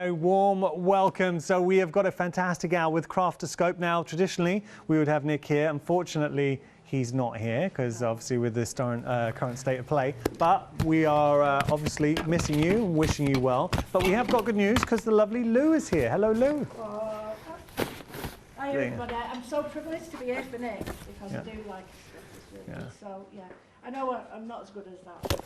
A warm welcome. So we have got a fantastic hour with Craftoscope. Now, traditionally, we would have Nick here. Unfortunately, he's not here because obviously with this current state of play. But we are obviously missing you and wishing you well. But we have got good news because the lovely Lou is here. Hello, Lou. Hi, everybody. I'm so privileged to be here for Nick because I do like his stuff. So, yeah. I know I'm not as good as that.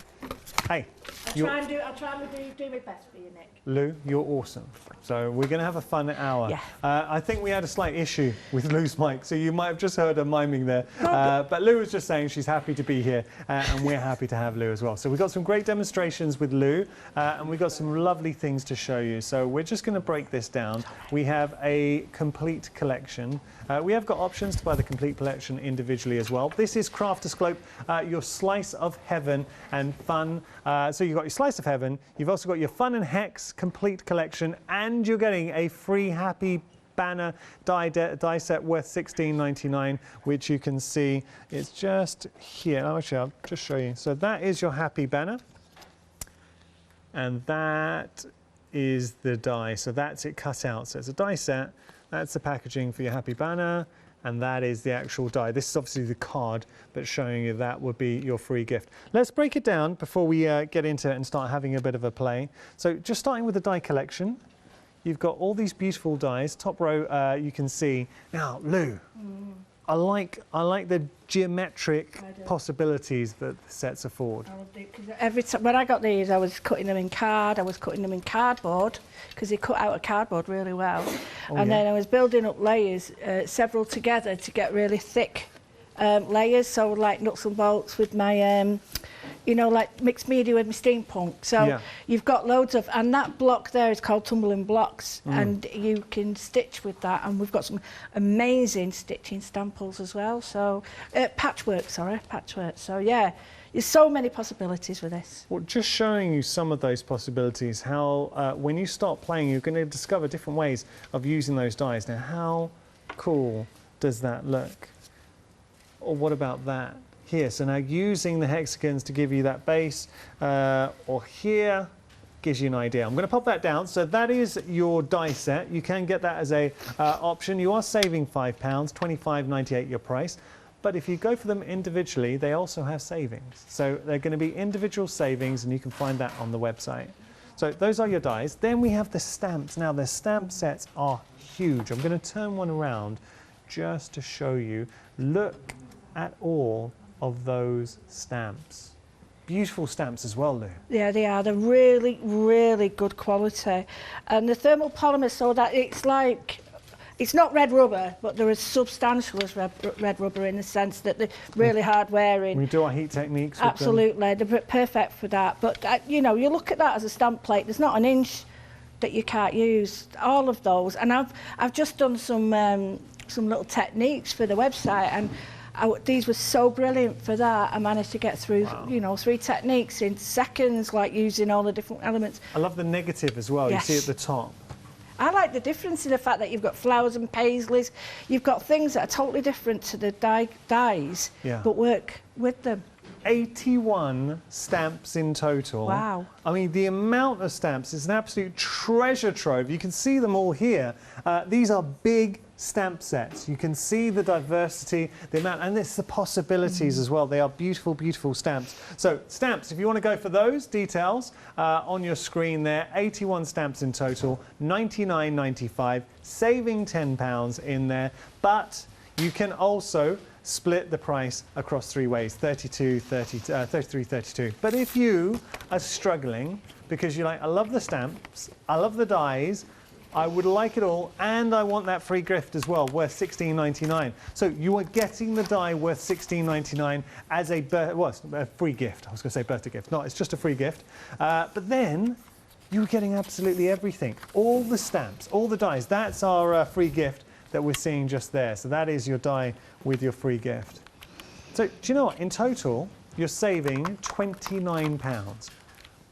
Hey. I'll try and do my best for you, Nick. Lou, you're awesome. So we're going to have a fun hour. Yeah. I think we had a slight issue with Lou's mic, so you might have just heard her miming there. But Lou was just saying she's happy to be here, and we're happy to have Lou as well. So we've got some great demonstrations with Lou, and we've got some lovely things to show you. So we're just going to break this down. We have a complete collection. We have got options to buy the complete collection individually as well. This is Craftoscope, your slice of heaven and fun. So you've got your slice of heaven, you've also got your fun and hex complete collection, and you're getting a free happy banner die set worth $16.99, which you can see it's just here. Actually, I'll just show you. So that is your happy banner, and that is the die. So that's it cut out. So it's a die set. That's the packaging for your happy banner, and that is the actual die. This is obviously the card that's showing you that would be your free gift. Let's break it down before we get into it and start having a bit of a play. So just starting with the die collection, you've got all these beautiful dies. Top row, you can see. Now, Lou, I like the geometric possibilities that the sets afford. Every time when I got these, I was cutting them in card. I was cutting them in cardboard because they cut out of cardboard really well. Then I was building up layers, several together, to get really thick layers. So like nuts and bolts with my, you know, like mixed media with my steampunk. So you've got loads of, and that block there is called Tumbling Blocks, and you can stitch with that. And we've got some amazing stitching samples as well. So patchwork. So yeah, there's so many possibilities with this. Well, just showing you some of those possibilities, how when you start playing, you're going to discover different ways of using those dies. Now, how cool does that look? Or what about that? Here, so now using the hexagons to give you that base, or here gives you an idea. I'm going to pop that down. So that is your die set. You can get that as a option. You are saving £5, $25.98 your price. But if you go for them individually, they also have savings. So they're going to be individual savings, and you can find that on the website. So those are your dies. Then we have the stamps. Now the stamp sets are huge. I'm going to turn one around just to show you. Look at all of those stamps. Beautiful stamps as well, Lou. Yeah, they are. They're really, really good quality. And the thermal polymer, so that it's like, it's not red rubber, but they're as substantial as red rubber in the sense that they're really hard wearing. We do our heat techniques with Absolutely, they're perfect for that. But, you know, you look at that as a stamp plate, there's not an inch that you can't use. All of those. And I've just done some little techniques for the website, and these were so brilliant for that. I managed to get through, you know, 3 techniques in seconds, like using all the different elements. I love the negative as well. Yes. You see at the top. I like the difference in the fact that you've got flowers and paisleys. You've got things that are totally different to the dies, but work with them. 81 stamps in total. Wow. I mean, the amount of stamps is an absolute treasure trove. You can see them all here. These are big stamp sets. You can see the diversity, the amount, and it's the possibilities as well. They are beautiful, beautiful stamps. So stamps, if you want to go for those details on your screen there, 81 stamps in total, $99.95, saving £10 in there. But you can also split the price across 3 ways, 32, 30, 33, 32. But if you are struggling because you're like, I love the stamps, I love the dies, I would like it all, and I want that free gift as well, worth $16.99. So you are getting the die worth $16.99 as a free gift. I was going to say birthday gift. No, it's just a free gift. But then you're getting absolutely everything. All the stamps, all the dies. That's our free gift that we're seeing just there. So that is your die with your free gift. So do you know what? In total, you're saving £29.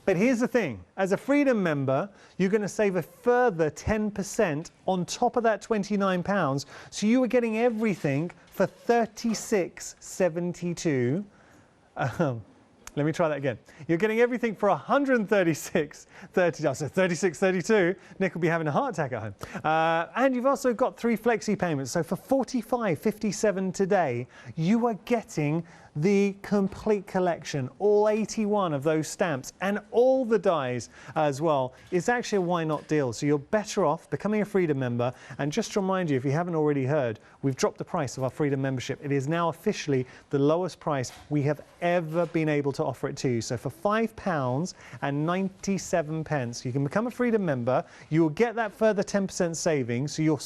But here's the thing, as a Freedom member, you're going to save a further 10% on top of that £29. So you are getting everything for $36.72. Let me try that again. You're getting everything for $136.30, so $36.32. Nick will be having a heart attack at home. And you've also got 3 flexi payments. So for $45.57 today, you are getting the complete collection, all 81 of those stamps and all the dies as well. It's actually a why not deal. So you're better off becoming a Freedom member. And just to remind you, if you haven't already heard, we've dropped the price of our Freedom membership. It is now officially the lowest price we have ever been able to offer it to you. So for £5.97, you can become a Freedom member. You will get that further 10% savings. So your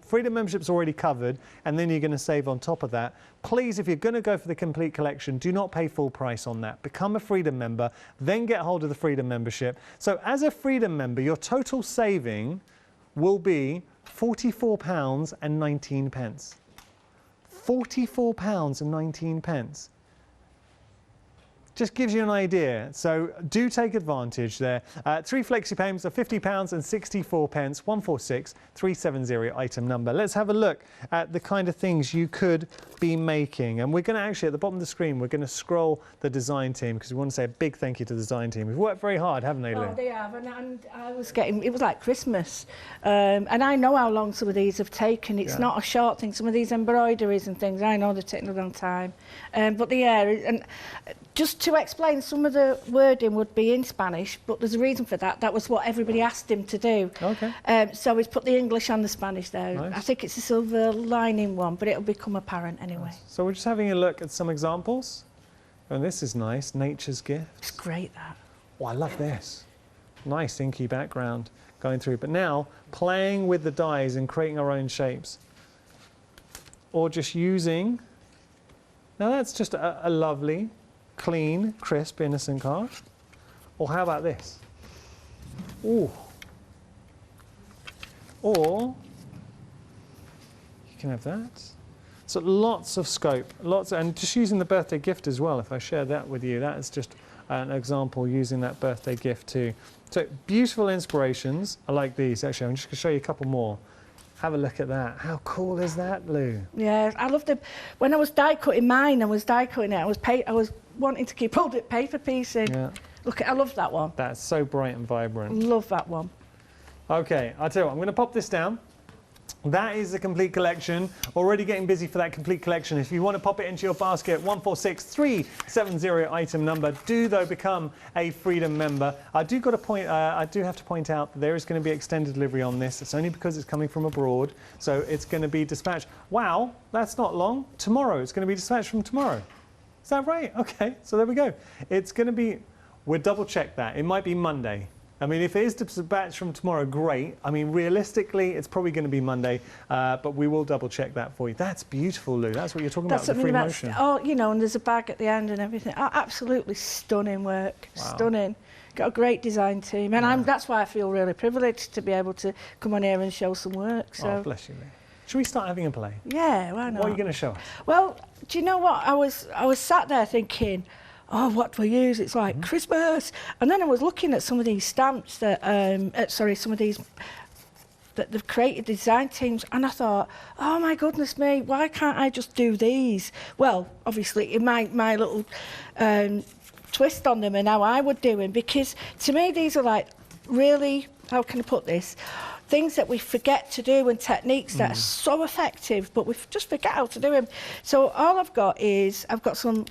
Freedom membership's already covered, and then you're going to save on top of that. Please, if you're going to go for the complete collection, do not pay full price on that. Become a Freedom member, then get hold of the Freedom membership. So as a Freedom member, your total saving will be £44.19. £44.19. Just gives you an idea. So do take advantage there. 3 flexi payments of £50.64, 146370 item number. Let's have a look at the kind of things you could be making. And we're going to actually, at the bottom of the screen, we're going to scroll the design team because we want to say a big thank you to the design team. We've worked very hard, haven't they, Lou? Oh, they have. And I was getting, it was like Christmas. And I know how long some of these have taken. It's not a short thing. Some of these embroideries and things, I know they've taken a long time. But the and just to explain, some of the wording would be in Spanish, but there's a reason for that. That was what everybody asked him to do. Okay. So he's put the English and the Spanish there. Nice. I think it's a silver lining one, but it'll become apparent anyway. Nice. So we're just having a look at some examples. And this is nice, Nature's Gift. It's great, that. Oh, I love this. Nice inky background going through. But now, playing with the dies and creating our own shapes. Or just using... Now that's just a lovely, clean, crisp, innocent card. Or how about this? Ooh. Or you can have that. So lots of scope, and just using the birthday gift as well. If I share that with you, that is just an example using that birthday gift too. So beautiful inspirations. I like these. Actually, I'm just going to show you a couple more. Have a look at that. How cool is that, Lou? Yeah, I loved it. When I was die cutting mine, I was die cutting it. I was wanting to keep all the paper piecing. Yeah. Look, I love that one. That's so bright and vibrant. Love that one. Okay, I'll tell you what, I'm going to pop this down. That is the complete collection. Already getting busy for that complete collection. If you want to pop it into your basket, 146370 item number. Do though become a Freedom member. I do have to point out that there is going to be extended delivery on this. It's only because it's coming from abroad, so it's going to be dispatched. Wow, that's not long. Tomorrow, it's going to be dispatched from tomorrow. Is that right? Okay, so there we go. It's going to be. We'll double check that. It might be Monday. I mean, if it is dispatched from tomorrow, great. I mean, realistically, it's probably going to be Monday, but we will double check that for you. That's beautiful, Lou. That's what you're talking about, the free motion. Oh, you know, and there's a bag at the end and everything. Oh, absolutely stunning work. Wow. Stunning. Got a great design team. And that's why I feel really privileged to be able to come on here and show some work. So. Oh, bless you, Lou. Should we start having a play? Yeah, why not? What are you going to show us? Well, do you know what? I was sat there thinking, oh, what do I use? It's like Christmas. And then I was looking at some of these stamps that, some of these that they've created, design teams, and I thought, oh my goodness me, why can't I just do these? Well, obviously, in my little twist on them and how I would do them, because to me, these are like really, how can I put this? Things that we forget to do and techniques that are so effective, but we just forget how to do them. So all I've got some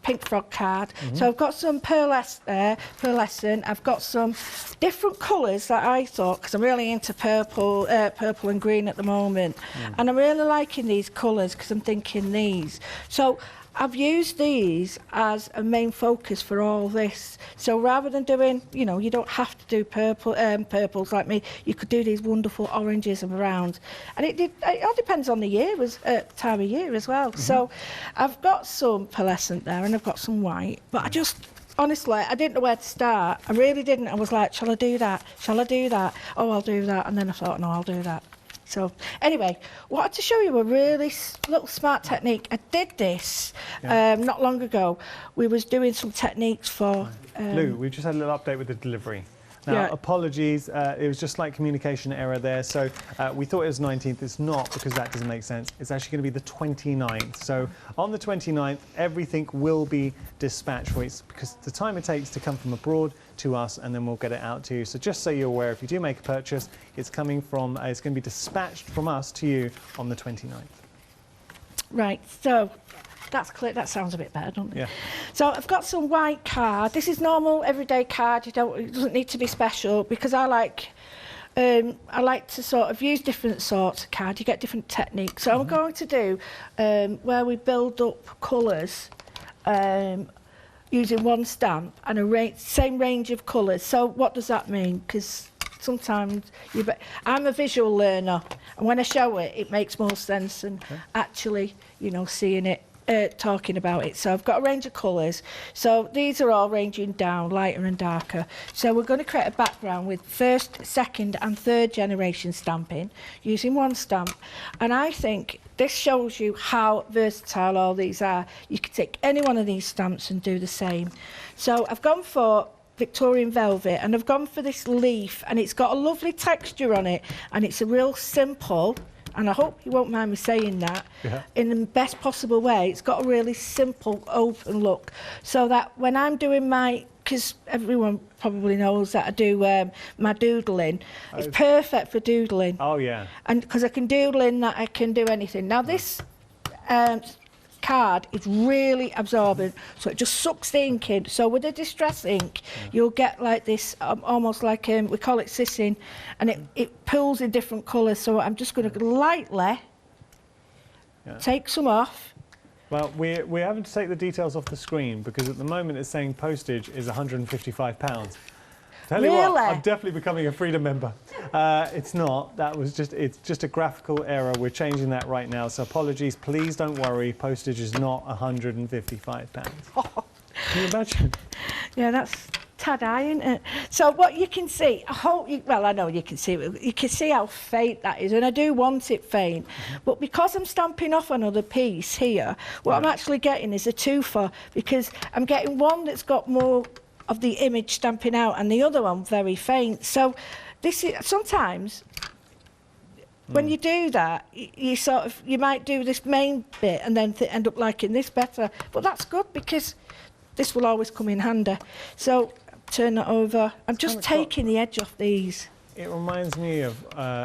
pink frog card. So I've got some pearlescent. I've got some different colours that I thought, because I'm really into purple and green at the moment. And I'm really liking these colours because I'm thinking these. So I've used these as a main focus for all this. So rather than doing, you know, you don't have to do purples like me. You could do these wonderful oranges and browns. And it all depends on the year, time of year as well. So I've got some pearlescent there and I've got some white. But I just, honestly, I didn't know where to start. I really didn't. I was like, shall I do that? Shall I do that? Oh, I'll do that. And then I thought, no, I'll do that. So anyway, wanted to show you a really little smart technique. I did this not long ago. We was doing some techniques for... Lou, we just had a little update with the delivery. Now, apologies, it was just like communication error there. So we thought it was 19th. It's not, because that doesn't make sense. It's actually going to be the 29th. So on the 29th, everything will be dispatched for you, because the time it takes to come from abroad to us, and then we'll get it out to you. So just so you're aware, if you do make a purchase, it's coming from, it's going to be dispatched from us to you on the 29th. Right, so that's clear. That sounds a bit better, doesn't it? Yeah. So I've got some white card. This is normal everyday card. It doesn't need to be special, because I like to sort of use different sorts of card. You get different techniques. So I'm going to do where we build up colours using one stamp and a same range of colours. So what does that mean? Because sometimes I'm a visual learner, and when I show it, it makes more sense than actually, you know, seeing it, talking about it. So I've got a range of colours. So these are all ranging down, lighter and darker. So we're going to create a background with first, second and third generation stamping using one stamp. And I think this shows you how versatile all these are. You can take any one of these stamps and do the same. So I've gone for Victorian velvet, and I've gone for this leaf, and it's got a lovely texture on it, and it's a real simple, and I hope you won't mind me saying that, in the best possible way. It's got a really simple, open look, so that when I'm doing my, because everyone probably knows that I do my doodling, it's perfect for doodling. Oh, yeah. And because I can doodle in that, I can do anything. Now, this card is really absorbent, so it just sucks the ink in. So with a distress ink, you'll get like this, almost like, we call it sissing, and it pulls in different colours. So I'm just going to lightly take some off. Well, we're having to take the details off the screen, because at the moment it's saying postage is £155. Tell you what, I'm definitely becoming a Freedom member. It's not. It's just a graphical error. We're changing that right now. So apologies. Please don't worry. Postage is not £155. Oh. Can you imagine? Yeah, that's tad-eye, isn't it? So what you can see, I know you can see it. You can see how faint that is, and I do want it faint. But because I'm stamping off another piece here, what I'm actually getting is a two-for, because I'm getting one that's got more of the image stamping out, and the other one very faint. So this is sometimes when you do that, you might do this main bit and then end up liking this better. But that's good, because this will always come in handy. So turn it over. I'm just taking the edge off these. It reminds me of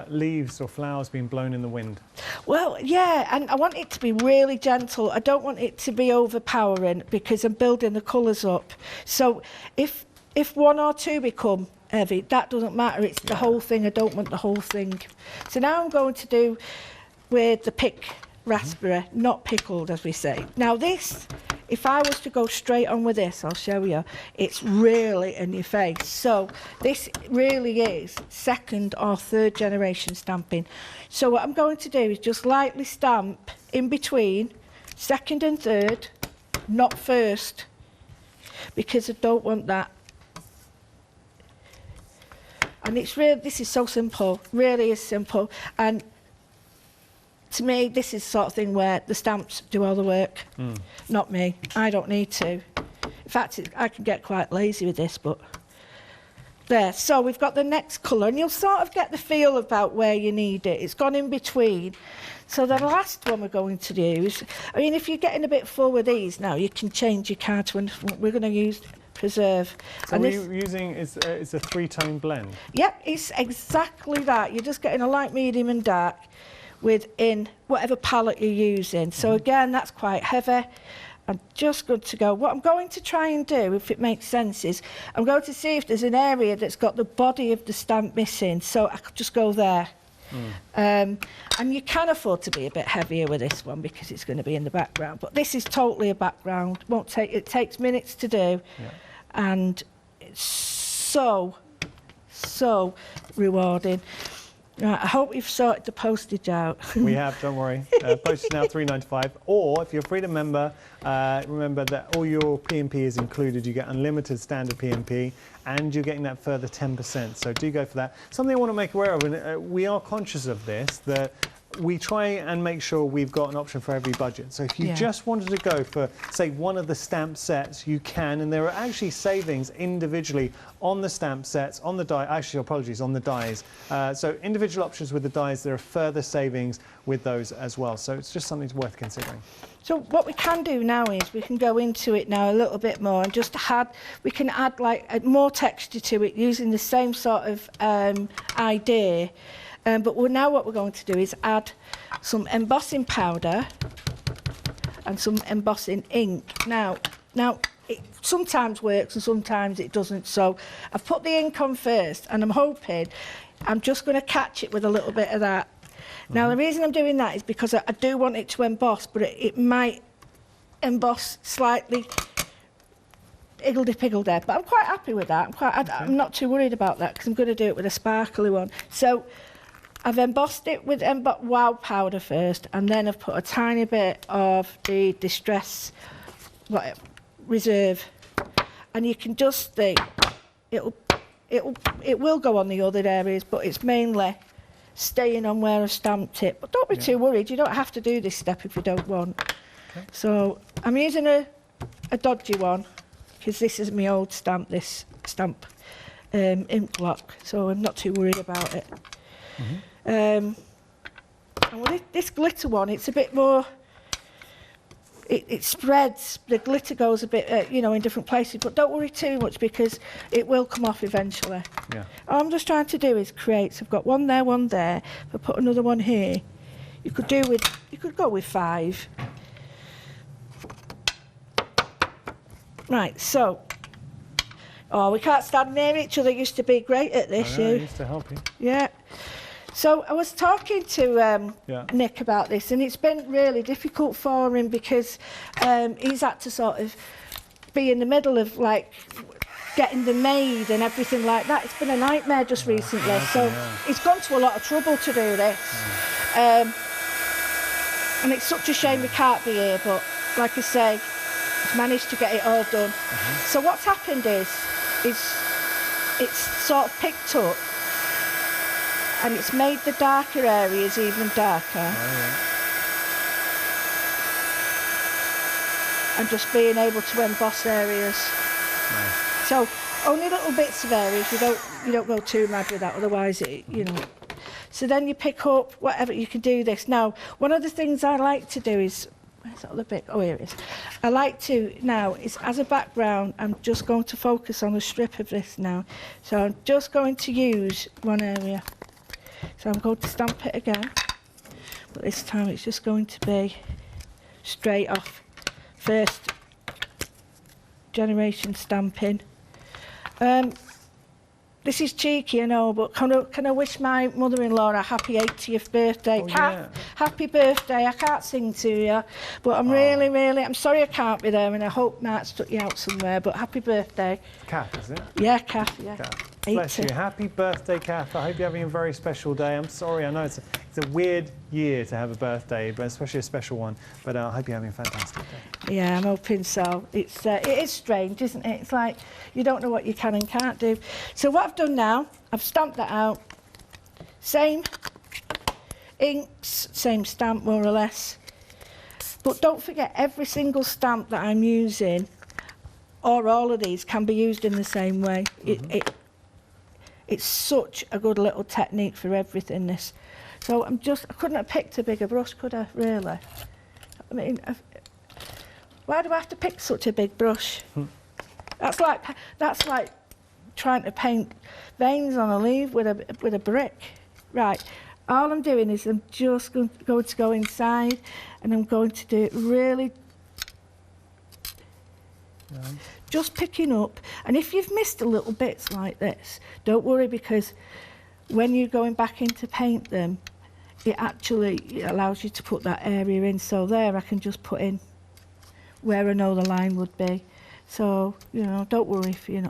leaves or flowers being blown in the wind. Well, yeah, and I want it to be really gentle. I don't want it to be overpowering, because I'm building the colours up. So if one or two become heavy, that doesn't matter. It's the whole thing. I don't want the whole thing. So now I'm going to do with the pick raspberry, not pickled, as we say. Now this, if I was to go straight on with this, I'll show you, it's really in your face. So this really is second or third generation stamping. So what I'm going to do is just lightly stamp in between second and third, not first, because I don't want that. And it's really, this is so simple, really is simple. And to me, this is the sort of thing where the stamps do all the work, not me. I don't need to. In fact, I can get quite lazy with this, but there. So we've got the next colour, and you'll sort of get the feel about where you need it. It's gone in between. So the last one we're going to use, I mean, if you're getting a bit full with these now, you can change your card to we're going to use preserve. So we're using, it's a three-tone blend? Yep, it's exactly that. You're just getting a light, medium and dark within whatever palette you're using. So again, that's quite heavy. I'm just good to go. What I'm going to try and do, if it makes sense, is I'm going to see if there's an area that's got the body of the stamp missing. So I could just go there. And you can afford to be a bit heavier with this one, because it's going to be in the background. But this is totally a background. It takes minutes to do. And it's so rewarding. Right, I hope you've sorted the postage out. We have, don't worry. Postage now £3.95. Or if you're a Freedom member, remember that all your P&P is included. You get unlimited standard P&P, and you're getting that further 10%. So do go for that. Something I want to make aware of, and we are conscious of this, that we try and make sure we've got an option for every budget. So if you just wanted to go for, say, one of the stamp sets, you can, and there are actually savings individually on the stamp sets, on the die, actually, apologies, on the dies. So individual options with the dies, there are further savings with those as well. So it's just something worth considering. So what we can do now is we can go into it now a little bit more and just we can add like more texture to it using the same sort of idea. But now what we're going to do is add some embossing powder and some embossing ink. Now it sometimes works and sometimes it doesn't. So I've put the ink on first and I'm just going to catch it with a little bit of that. Now the reason I'm doing that is because I do want it to emboss, but it might emboss slightly higgledy-piggledy. But I'm quite happy with that. I'm not too worried about that because I'm going to do it with a sparkly one. So I've embossed it with wow powder first, and then I've put a tiny bit of the Distress Reserve, and you can just see it will go on the other areas, but it's mainly staying on where I've stamped it. But don't be too worried. You don't have to do this step if you don't want. Okay. So I'm using a dodgy one because this is my old stamp. This stamp ink block, so I'm not too worried about it. And with this glitter one, it's a bit more, it spreads, the glitter goes a bit, you know, in different places, but don't worry too much because it will come off eventually. Yeah. All I'm just trying to do is create, so I've got one there, if I put another one here, you could go with 5. Right, so, we can't stand near each other, used to be great at this. I know, I used to help you. Yeah. So I was talking to Nick about this, and it's been really difficult for him because he's had to sort of be in the middle of like getting them made and everything like that. It's been a nightmare just recently. So he's gone to a lot of trouble to do this. And it's such a shame we can't be here, but like I say, he's managed to get it all done. So what's happened is it's sort of picked up, and it's made the darker areas even darker. And just being able to emboss areas. Nice. So only little bits of areas. You don't go too mad with that, otherwise you know. So then you pick up whatever, you can do this. Now, one of the things I like to do is, where's that other bit? Oh, here it is. I like to now is as a background, I'm just going to focus on a strip of this now. So I'm just going to use one area. So I'm going to stamp it again, but this time it's just going to be straight off. First generation stamping. This is cheeky, I know, but can I wish my mother-in-law a happy 80th birthday? Happy birthday, I can't sing to you, but I'm really, I'm sorry I can't be there, and I hope Mark's took you out somewhere, but happy birthday. Kath, is it? Yeah, Kath, yeah. Kath. Bless you. Happy birthday, Kath. I hope you're having a very special day. I'm sorry, I know it's a weird year to have a birthday, but especially a special one. But I hope you're having a fantastic day. Yeah, I'm hoping so. It is strange, isn't it? It's like you don't know what you can and can't do. So what I've done now, I've stamped that out. Same inks, same stamp more or less. But don't forget, every single stamp that I'm using, or all of these, can be used in the same way. It's such a good little technique for everything, this. So I couldn't have picked a bigger brush, could I, really? I mean, why do I have to pick such a big brush? That's like trying to paint veins on a leaf with a brick. Right, all I'm doing is I'm just going to go inside, and I'm going to do it really just picking up. And if you've missed a little bits like this, don't worry, because when you're going back in to paint them, it actually allows you to put that area in. So there I can just put in where I know the line would be. So, you know, don't worry if you're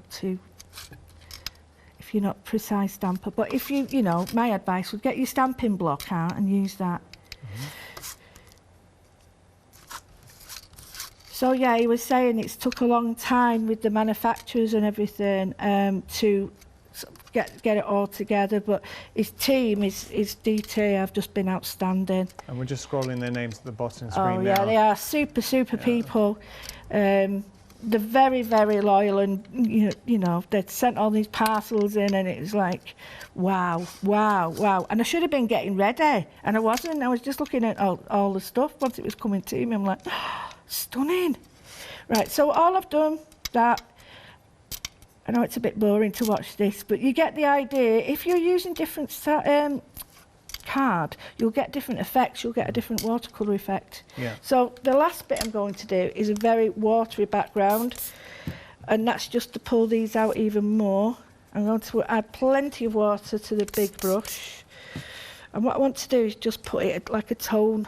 not precise stamper. But if you know, my advice would get your stamping block out and use that. So yeah, he was saying it's took a long time with the manufacturers and everything to get it all together. But his team, his DT, have just been outstanding. And we're just scrolling their names at the bottom screen now. Oh yeah, they are super people. They're very, very loyal, and you know, they'd sent all these parcels in, and it was like, wow. And I should have been getting ready, and I wasn't. I was just looking at all the stuff once it was coming to me. I'm like, oh, stunning. Right, so all I've done that. I know it's a bit boring to watch this, but you get the idea. If you're using different card, you'll get different effects. You'll get a different watercolour effect. Yeah. So the last bit I'm going to do is a very watery background, and that's just to pull these out even more. I'm going to add plenty of water to the big brush, and what I want to do is just put it like a tone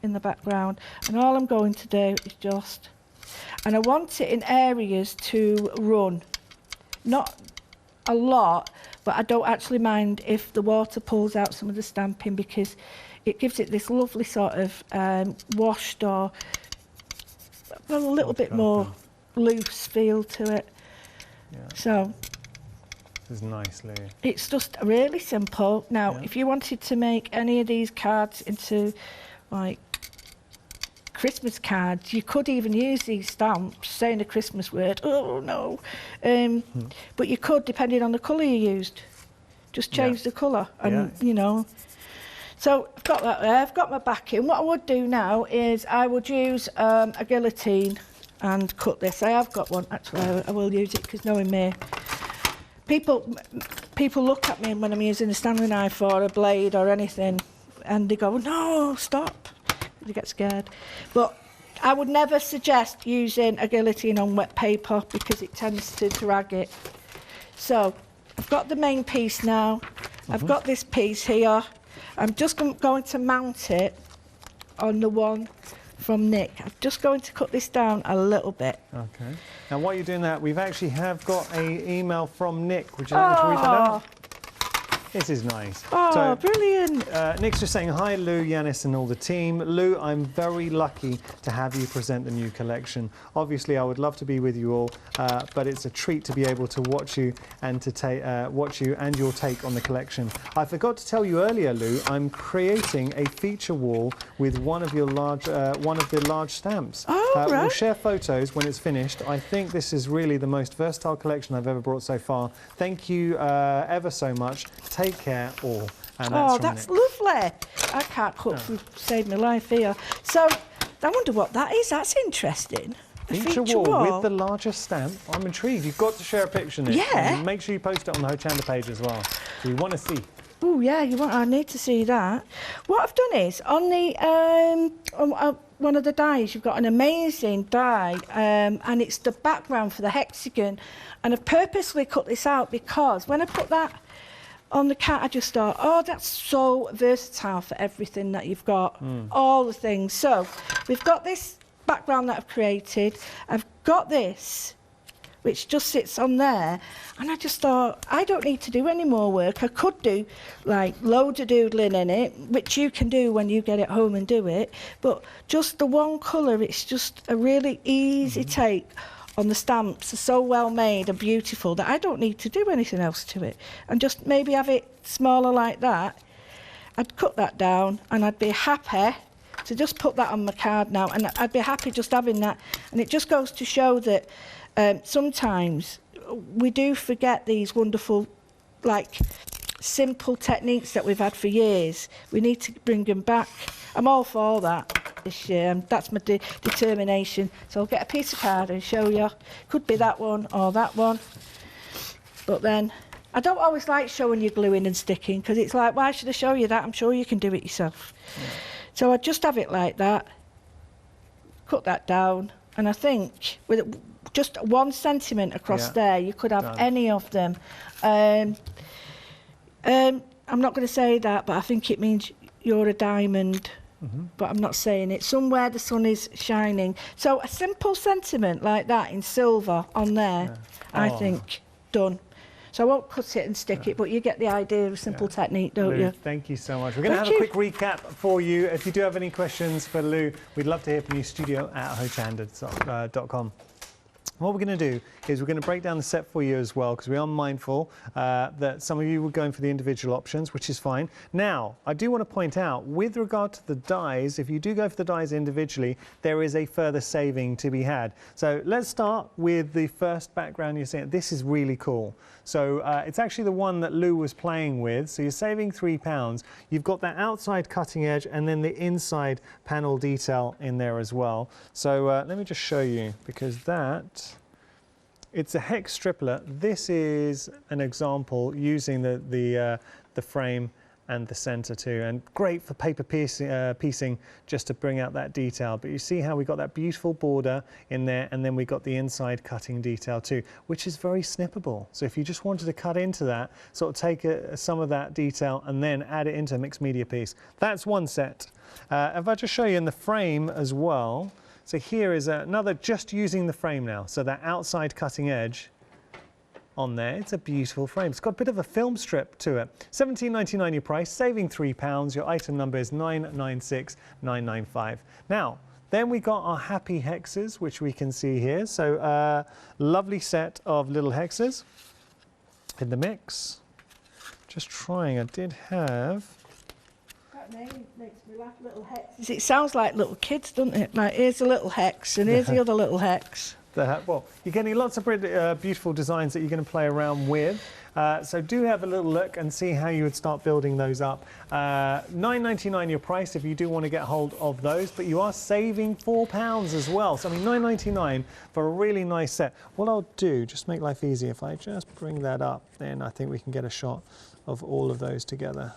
in the background, and all I'm going to do is just, and I want it in areas to run, not a lot, but I don't actually mind if the water pulls out some of the stamping, because it gives it this lovely sort of washed or a little bit more loose feel to it. Yeah. So this is nice, Lou. it's just really simple. Now, if you wanted to make any of these cards into like Christmas cards, you could even use these stamps saying a Christmas word. Oh no. But you could, depending on the colour you used, just change the colour, and you know. So I've got that there, I've got my backing. What I would do now is I would use a guillotine and cut this. I have got one, actually. I will use it, because knowing me, people look at me when I'm using a Stanley knife or a blade or anything, and they go, no, stop. They get scared. But I would never suggest using a guillotine on wet paper, because it tends to drag it. So I've got the main piece now. I've got this piece here. I'm just going to mount it on the one from Nick. I'm just going to cut this down a little bit. Okay. Now, while you're doing that, we've actually got an email from Nick. Would you like me to read that out? This is nice. Oh, so, brilliant. Nick's just saying, hi Lou, Yiannis and all the team. Lou, I'm very lucky to have you present the new collection. Obviously, I would love to be with you all, but it's a treat to be able to watch you and to watch you and your take on the collection. I forgot to tell you earlier, Lou, I'm creating a feature wall with one of the large stamps. Oh, right. We'll share photos when it's finished. I think this is really the most versatile collection I've ever brought so far. Thank you ever so much. Take care, all. And that's lovely. I can't cook to save my life here. So, I wonder what that is. That's interesting. Feature wall with the largest stamp. I'm intrigued. You've got to share a picture, Nick. Yeah. And make sure you post it on the Hochanda page as well. So we want to see. Oh yeah, I need to see that. What I've done is on the one of the dies, you've got an amazing die, and it's the background for the hexagon. And I've purposely cut this out because when I put that on the cat, I just thought, oh, that's so versatile for everything that you've got, all the things. So we've got this background that I've created. I've got this, which just sits on there, and I just thought, I don't need to do any more work. I could do like loads of doodling in it, which you can do when you get it home and do it, but just the one colour, it's just a really easy take on the stamps. Are so well made and beautiful that I don't need to do anything else to it, and just maybe have it smaller like that. I'd cut that down, and I'd be happy to just put that on my card now, and I'd be happy just having that. And it just goes to show that sometimes we do forget these wonderful, like, simple techniques that we've had for years. We need to bring them back. I'm all for that this year, and that's my determination. So I'll get a piece of card and show you. Could be that one or that one. But then, I don't always like showing you gluing and sticking, because it's like, why should I show you that? I'm sure you can do it yourself. Yeah. So I just have it like that, cut that down, and I think with just 1 centimetre across there, you could have any of them. I'm not going to say that, but I think it means you're a diamond. But I'm not saying it. Somewhere the sun is shining. So a simple sentiment like that in silver on there, I think, done. So I won't cut it and stick it, but you get the idea of a simple technique, don't Lou, you? thank you so much. We're going to have a quick recap for you. If you do have any questions for Lou, we'd love to hear from you. Studio@hochanda.com. What we're going to do is we're going to break down the set for you as well, because we are mindful that some of you were going for the individual options, which is fine. Now, I do want to point out, with regard to the dies, if you do go for the dies individually, there is a further saving to be had. So let's start with the first background you're seeing. This is really cool. So it's actually the one that Lou was playing with. So you're saving £3. You've got that outside cutting edge and then the inside panel detail in there as well. So let me just show you, because it's a hex stripler. This is an example using the frame and the center too, and great for paper piecing just to bring out that detail. But you see how we got that beautiful border in there, and then we got the inside cutting detail too, which is very snippable. So if you just wanted to cut into that, sort of take some of that detail and then add it into a mixed media piece. That's one set. If I just show you in the frame as well, so here is another, just using the frame now. So that outside cutting edge on there, it's a beautiful frame. It's got a bit of a film strip to it. £17.99 your price, saving £3. Your item number is 996995. Now, then we got our happy hexes, which we can see here. So lovely set of little hexes in the mix. Just trying, I did have... That name makes me laugh, little hexes. It sounds like little kids, doesn't it? Like, here's a little hex, and here's the other little hex. Well, you're getting lots of beautiful designs that you're going to play around with. So do have a little look and see how you would start building those up. £9.99 your price if you do want to get hold of those, but you are saving £4 as well. So I mean, £9.99 for a really nice set. What I'll do, just to make life easy, if I just bring that up, then I think we can get a shot of all of those together.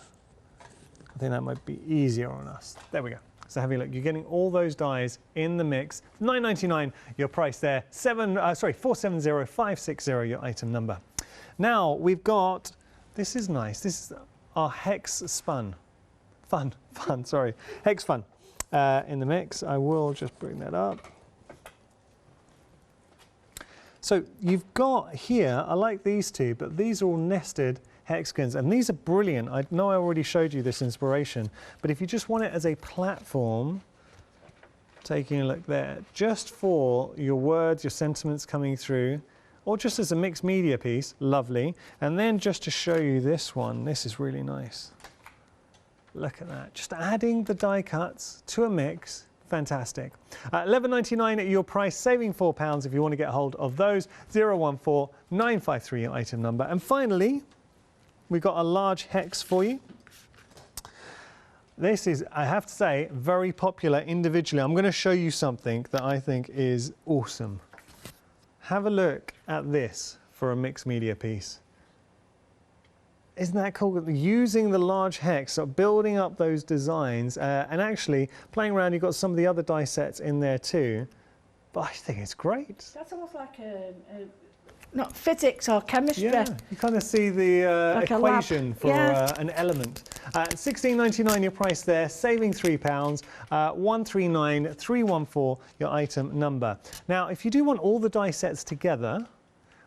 I think that might be easier on us. There we go. So have a look. You're getting all those dies in the mix. £9.99 your price there. 470560 your item number. Now we've got, this is nice. This is our hex spun. Sorry. Hex fun in the mix. I will just bring that up. So you've got here, I like these two, but these are all nested hexagons, and these are brilliant. I know I already showed you this inspiration, but if you just want it as a platform, taking a look there, just for your words, your sentiments coming through, or just as a mixed media piece, lovely. And then just to show you this one, this is really nice. Look at that, just adding the die cuts to a mix. Fantastic. £11.99 at your price, saving £4 if you want to get hold of those. 014953 your item number. And finally, we've got a large hex for you. This is, I have to say, very popular individually. I'm going to show you something that I think is awesome. Have a look at this for a mixed media piece. Isn't that cool? Using the large hex, so building up those designs, and actually playing around, you've got some of the other die sets in there too. But I think it's great. That's almost like not physics or chemistry. Yeah, you kind of see the like equation for an element. £16.99 your price there, saving £3. 139314 your item number. Now, if you do want all the die sets together,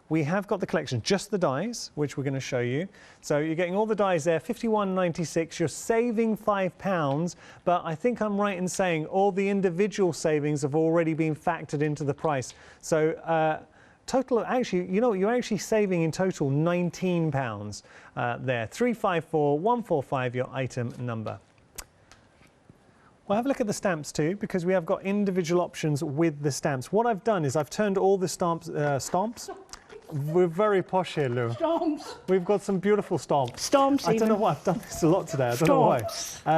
we have got the collection, just the dies, which we're going to show you. So you're getting all the dies there, £51.96. You're saving £5, but I think I'm right in saying all the individual savings have already been factored into the price. So total, actually, you know, you're actually saving in total £19 there. 354145 your item number. Well, have a look at the stamps too, because we have got individual options with the stamps. What I've done is I've turned all the stamps. We're very posh here, Lou. Stomps. We've got some beautiful stamps. Stomps. I don't know why I've done this a lot today. I don't know why.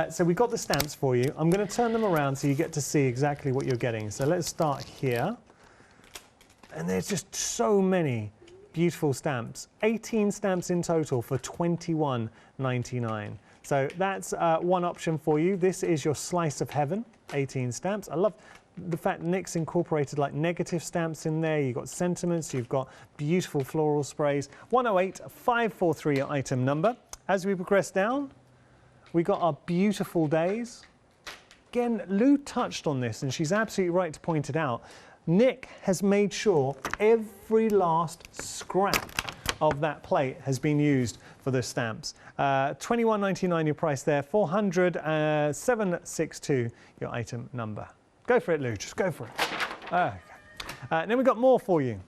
So we've got the stamps for you. I'm going to turn them around so you get to see exactly what you're getting. So let's start here. And there's just so many beautiful stamps. 18 stamps in total for £21.99. So that's one option for you. This is your slice of heaven, 18 stamps. I love the fact Nick's incorporated like negative stamps in there. You've got sentiments, you've got beautiful floral sprays. 108543 your item number. As we progress down, we got our beautiful days. Again, Lou touched on this, and she's absolutely right to point it out. Nick has made sure every last scrap of that plate has been used for the stamps. £21.99 your price there, 762 your item number. Go for it, Lou, just go for it. Okay. And then we've got more for you.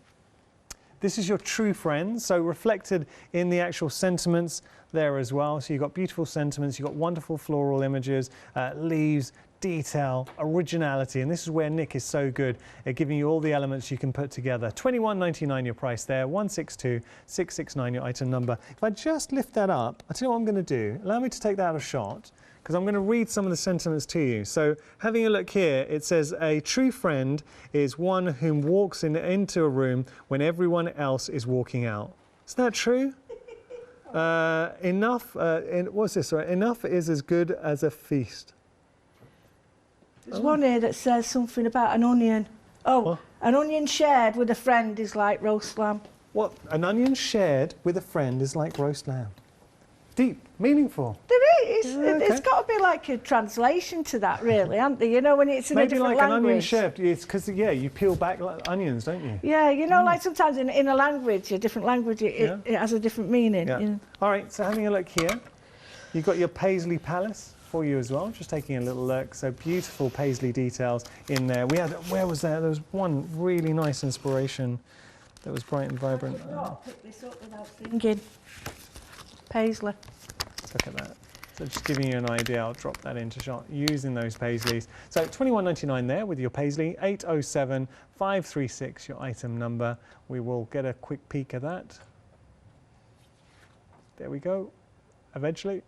This is your true friend, so reflected in the actual sentiments there as well. So you've got beautiful sentiments, you've got wonderful floral images, leaves, detail, originality, and this is where Nick is so good at giving you all the elements you can put together. $21.99 your price there, 162,669 your item number. If I just lift that up, I'll tell you what I'm going to do. Allow me to take that out of shot, because I'm going to read some of the sentiments to you. So having a look here, it says, a true friend is one whom walks into a room when everyone else is walking out. Is that true? What's this? Right? Enough is as good as a feast. There's one here that says something about an onion. Oh, what? An onion shared with a friend is like roast lamb. What? An onion shared with a friend is like roast lamb. Deep, meaningful. There is. Okay. It's got to be like a translation to that, really, hasn't there? You know, when it's in a different Maybe like language. an onion shared. It's because, yeah, you peel back like onions, don't you? Yeah, you know, like sometimes in a language, a different language, it has a different meaning. Yeah. You know. All right, so having a look here, you've got your paisley palace for you as well. Just taking a little look. So beautiful paisley details in there. We had, where was there? There was one really nice inspiration that was bright and vibrant. I could not pick this up without thinking. Paisley. Let's look at that. So just giving you an idea, I'll drop that into shot using those paisleys. So $21.99 there with your paisley, 807-536 your item number. We will get a quick peek at that. There we go, eventually.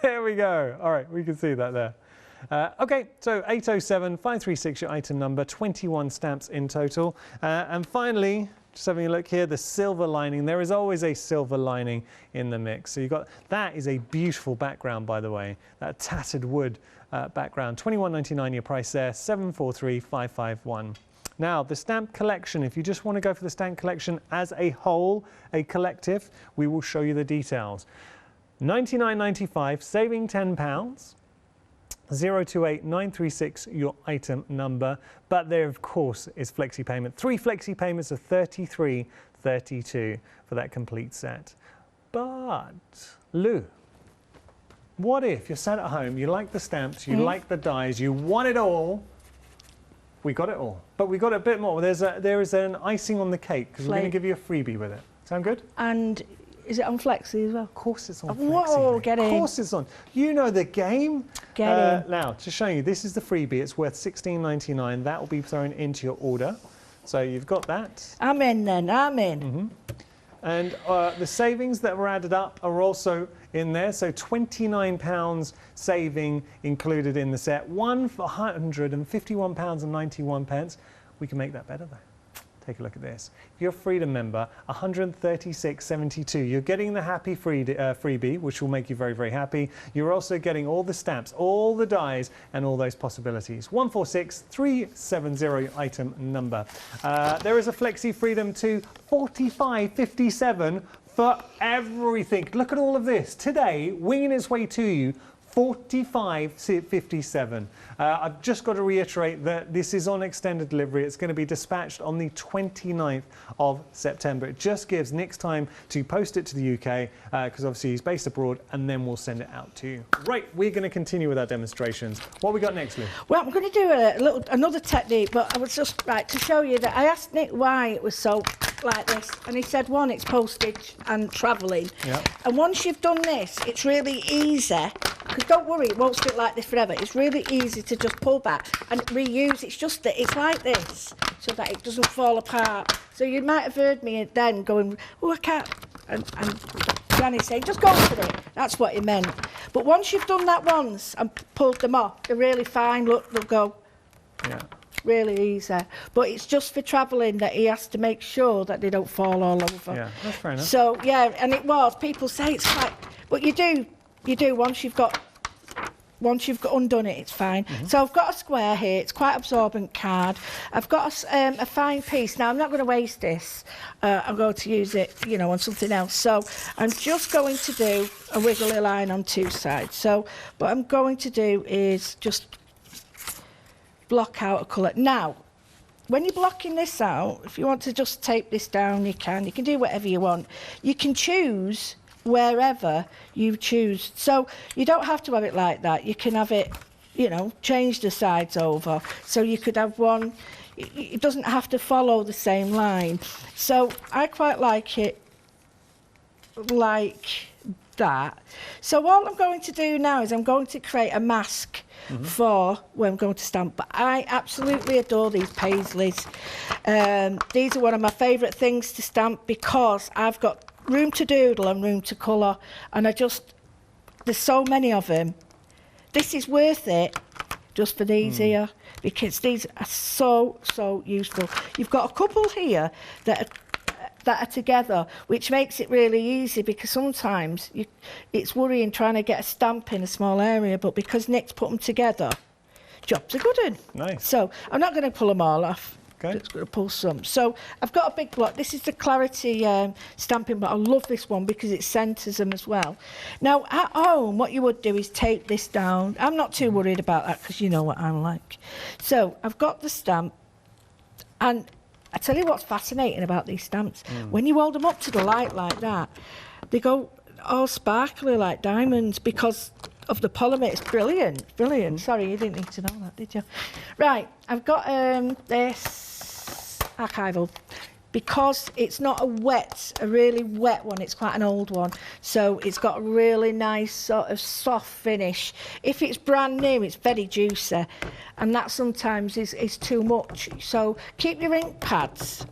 There we go. All right, we can see that there. Okay, so 807-536 your item number, 21 stamps in total. And finally, just having a look here, the silver lining. There is always a silver lining in the mix. So you've got, that is a beautiful background, by the way, that tattered wood background. $21.99 your price there, 743,551. Now, the stamp collection, if you just want to go for the stamp collection as a whole, a collective, we will show you the details. $99.95, saving £10. 028936 your item number, but there of course is flexi payment, 3 flexi payments of $33.32 for that complete set. But Lou, what if you're sat at home, you like the stamps, you like the dies, you want it all? We got it all, but we got a bit more. There is an icing on the cake because we're going to give you a freebie with it. Sound good? And is it on flexi as well? Of course it's on flexi. Whoa, get in. Of course it's on. You know the game. Get in. Now, to show you, this is the freebie. It's worth $16.99. That will be thrown into your order. So you've got that. I'm in then, I'm in. Mm-hmm. And the savings that were added up are also in there. So £29 saving included in the set. £151.91. We can make that better though. Take a look at this. If you're a Freedom member, $136.72. You're getting the happy freebie, which will make you very, very happy. You're also getting all the stamps, all the dies, and all those possibilities. 146370 item number. There is a Flexi Freedom 2 45.57 for everything. Look at all of this. Today, winging its way to you, 45.57. I've just got to reiterate that this is on extended delivery. It's going to be dispatched on the 29th of September. It just gives Nick's time to post it to the UK because obviously he's based abroad, and then we'll send it out to you. Right, we're going to continue with our demonstrations. What we got next, Lou? Well, I'm going to do another technique, but I was just to show you that I asked Nick why it was so like this, and he said, one, it's postage and travelling. Yep. And once you've done this, it's really easy, because don't worry, it won't stick like this forever. It's really easy to just pull back and reuse. It's just that it's like this, so that it doesn't fall apart. So you might have heard me then going, oh, I can't, and Yiannis saying, just go for it. That's what he meant. But once you've done that once and pulled them off, they're really fine. Look, they'll go. Yeah. Really easy, but it's just for travelling that he has to make sure that they don't fall all over. Yeah, that's fair enough. So yeah, and it was. People say it's like, but you do once you've undone it, it's fine. So I've got a square here. It's quite absorbent card. I've got a fine piece. Now I'm not going to waste this. I'm going to use it, you know, on something else. So I'm just going to do a wiggly line on 2 sides. So what I'm going to do is just block out a colour. Now, when you're blocking this out, if you want to just tape this down, you can. You can do whatever you want. You can choose wherever you choose. So you don't have to have it like that. You can have it, you know, change the sides over. So you could have one, it doesn't have to follow the same line. So I quite like it like that. So all I'm going to do now is I'm going to create a mask for where I'm going to stamp. But I absolutely adore these paisleys. These are one of my favourite things to stamp because I've got room to doodle and room to colour, and there's so many of them. This is worth it just for these here, because these are so useful. You've got a couple here that are together, which makes it really easy, because sometimes it's worrying trying to get a stamp in a small area, but because Nick's put them together, job's a good one. Nice. So I'm not going to pull them all off. Okay. Just going to pull some. So I've got a big block. This is the Clarity stamping block. I love this one because it centres them as well. Now at home, what you would do is tape this down. I'm not too worried about that because you know what I'm like. So I've got the stamp, and I tell you what's fascinating about these stamps. When you hold them up to the light like that, they go all sparkly like diamonds because of the polymer. It's brilliant, brilliant. Sorry, you didn't need to know that, did you? Right, I've got this archival because it's not a really wet one. It's quite an old one, so it's got a really nice sort of soft finish. If it's brand new, it's very juicy, and that sometimes is too much. So keep your ink pads.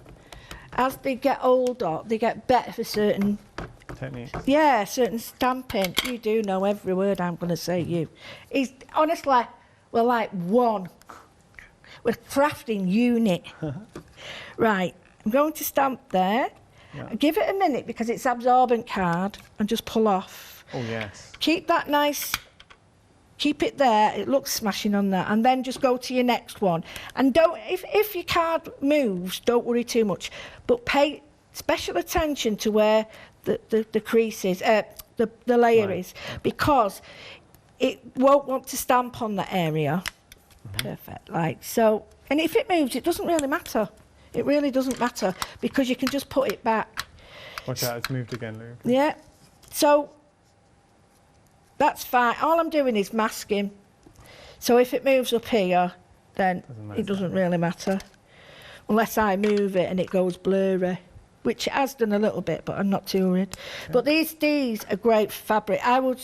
As they get older, they get better for certain techniques. Yeah, certain stamping. You do know every word I'm going to say. You, is honestly, we're like one. We're a crafting unit. Right. I'm going to stamp there. Yeah. Give it a minute because it's absorbent card, and just pull off. Oh, yes. Keep that nice, keep it there. It looks smashing on that. And then just go to your next one. And don't, if your card moves, don't worry too much. But pay special attention to where the crease is, the layer is, because it won't want to stamp on that area. Perfect, like so. And if it moves, it doesn't really matter. It really doesn't matter because you can just put it back. Watch out, it's moved again, Lou. Yeah, so that's fine. All I'm doing is masking. So if it moves up here, then it doesn't really matter. Unless I move it and it goes blurry, which it has done a little bit, but I'm not too worried. Okay. But these are great fabric. I would...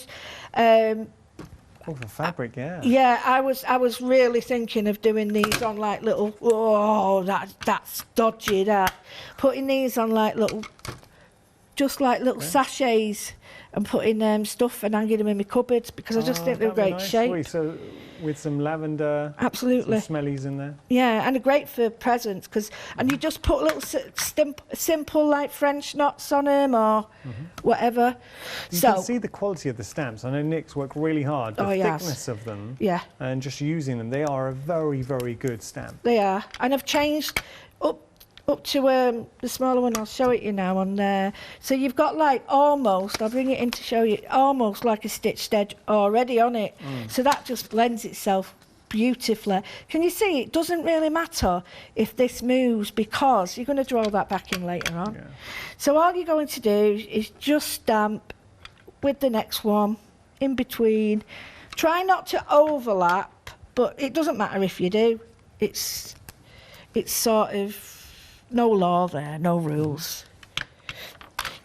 Oh, for fabric, yeah. Yeah, I was really thinking of doing these on like little, that's dodgy, that. Putting these on like little, just like little sachets, and putting stuff and hanging them in my cupboards, because I just think they're great shape. Wait, so with some lavender, absolutely, some smellies in there. Yeah, and they're great for presents, and you just put little simple like French knots on them or whatever. You can see the quality of the stamps. I know Nick's worked really hard. The thickness of them, and just using them, they are a very, very good stamp. They are, and I've changed up to the smaller one. I'll show it you now on there. So you've got like almost, I'll bring it in to show you, almost like a stitched edge already on it. So that just blends itself beautifully. Can you see? It doesn't really matter if this moves because you're going to draw that back in later on. Yeah. So all you're going to do is just stamp with the next one in between. Try not to overlap, but it doesn't matter if you do. It's sort of no law there, no rules.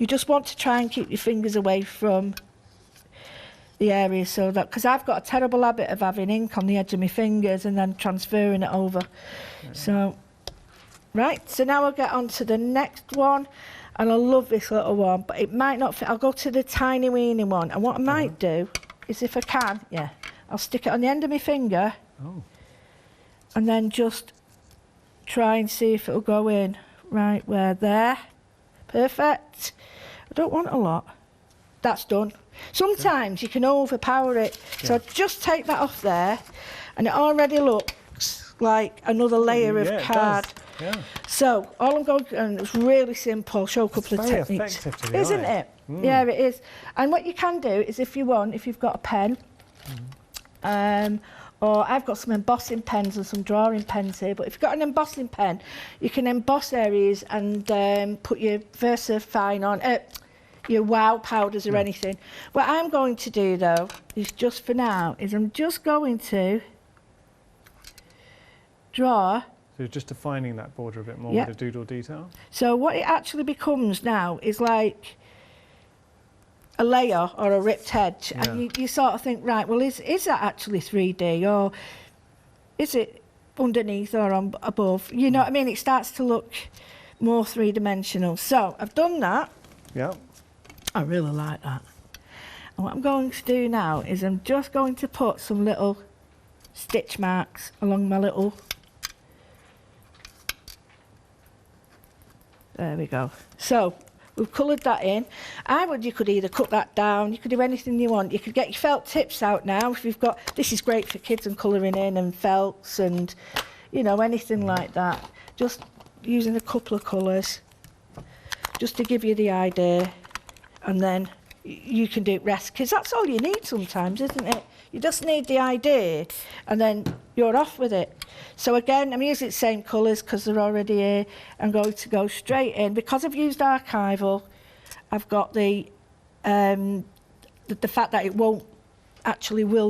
You just want to try and keep your fingers away from the area, so that, because I've got a terrible habit of having ink on the edge of my fingers and then transferring it over. So, right, so now I'll get on to the next one, and I love this little one, but it might not fit. I'll go to the tiny weeny one, and what I might do is, if I can, I'll stick it on the end of my finger, and then just try and see if it'll go in right where there. Perfect. I don't want a lot. That's done. Sometimes you can overpower it. So just take that off there, and it already looks like another layer of card. So all I'm going to, and it's really simple, show a couple of techniques. Isn't it? Yeah, it is. And what you can do is, if you want, if you've got a pen, or I've got some embossing pens and some drawing pens here, but if you've got an embossing pen, you can emboss areas and put your VersaFine on, your wow powders or anything. What I'm going to do, though, is just for now, is I'm just going to draw. So So just defining that border a bit more Yeah. with a doodle detail. So what it actually becomes now is like a layer or a ripped edge, Yeah. and you sort of think, right, well, is that actually 3D, or is it underneath or on above? You know what I mean? It starts to look more three-dimensional. So I've done that. Yeah. I really like that. And what I'm going to do now is I'm just going to put some little stitch marks along my little... There we go. So we've coloured that in. You could either cut that down, you could do anything you want. You could get your felt tips out now if you've got... This is great for kids and colouring in, and felts and, you know, anything like that. Just using a couple of colours just to give you the idea, and then you can do it rest, because that's all you need sometimes, isn't it? You just need the idea and then you're off with it. So again, I'm using the same colours because they're already here. I'm going to go straight in. Because I've used archival, I've got the fact that it will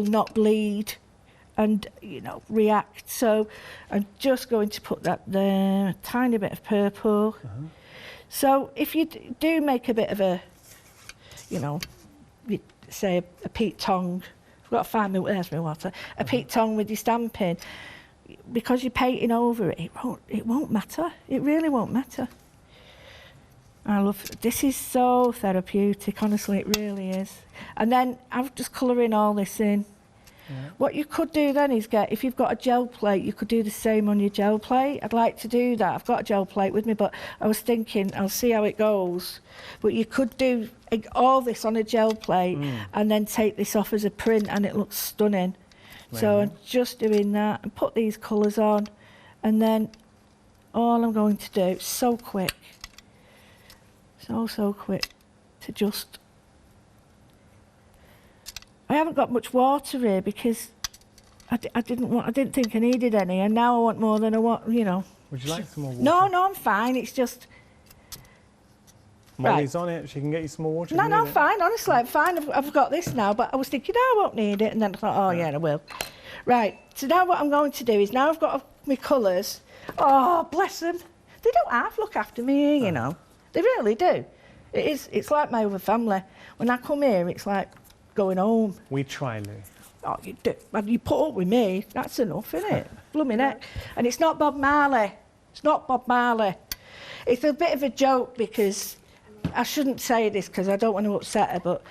not bleed and, you know, react. So I'm just going to put that there, a tiny bit of purple. So if you do make a bit of a, you know, say a peat tongue, I've got to find there's my water, a peat tongue with your stamping, because you're painting over it, it won't matter. It really won't matter. I love, this is so therapeutic, honestly, it really is. And then I'm just colouring all this in. Yeah. What you could do then is if you've got a gel plate, you could do the same on your gel plate. I'd like to do that. I've got a gel plate with me, but I was thinking, I'll see how it goes. But you could do all this on a gel plate and then take this off as a print, and it looks stunning. Amazing. So I'm just doing that and put these colours on, and then all I'm going to do, so quick, so quick, to just... I haven't got much water here because I didn't think I needed any, and now I want more than I want, you know. Would you like some more water? No, I'm fine. It's just... Molly's on it. She can get you some more water. No, I'm fine. Honestly, I'm fine. I've got this now, but I was thinking, I won't need it, and then I thought, oh, yeah, I will. Right, so now what I'm going to do is, now I've got my colours. Oh, bless them. They don't half look after me here, you know. They really do. It's like my other family. When I come here, it's like going home. We try, Lou. Oh, you do. Well, you put up with me. That's enough, isn't it? Blooming heck. And it's not Bob Marley. It's not Bob Marley. It's a bit of a joke because I shouldn't say this because I don't want to upset her, but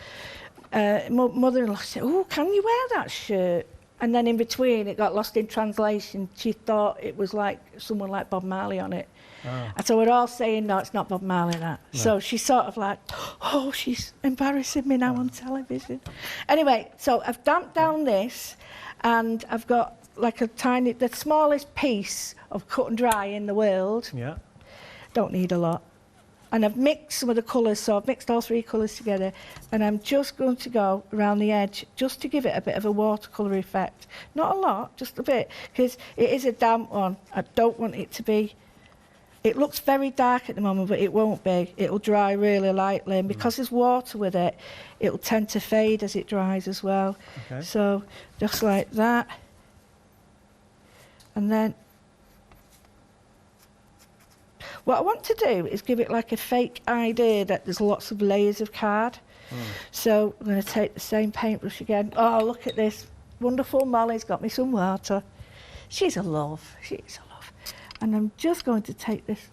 mother-in-law said, oh, can you wear that shirt? And then in between, it got lost in translation. She thought it was like someone like Bob Marley on it. Oh. And so we're all saying, no, it's not Bob Marley, that. No. So she's sort of like, oh, she's embarrassing me now on television. Anyway, so I've damped down this, and I've got like the smallest piece of cut and dry in the world. Yeah. Don't need a lot. And I've mixed some of the colours, so I've mixed all three colours together, and I'm just going to go around the edge just to give it a bit of a watercolour effect. Not a lot, just a bit, because it is a damp one. I don't want it to be... It looks very dark at the moment, but it won't be. It'll dry really lightly, and because there's water with it, it'll tend to fade as it dries as well. Okay. So just like that. And then what I want to do is give it like a fake idea that there's lots of layers of card. So I'm going to take the same paintbrush again. Oh, look at this. Wonderful Molly's got me some water. She's a love. She's a love. And I'm just going to take this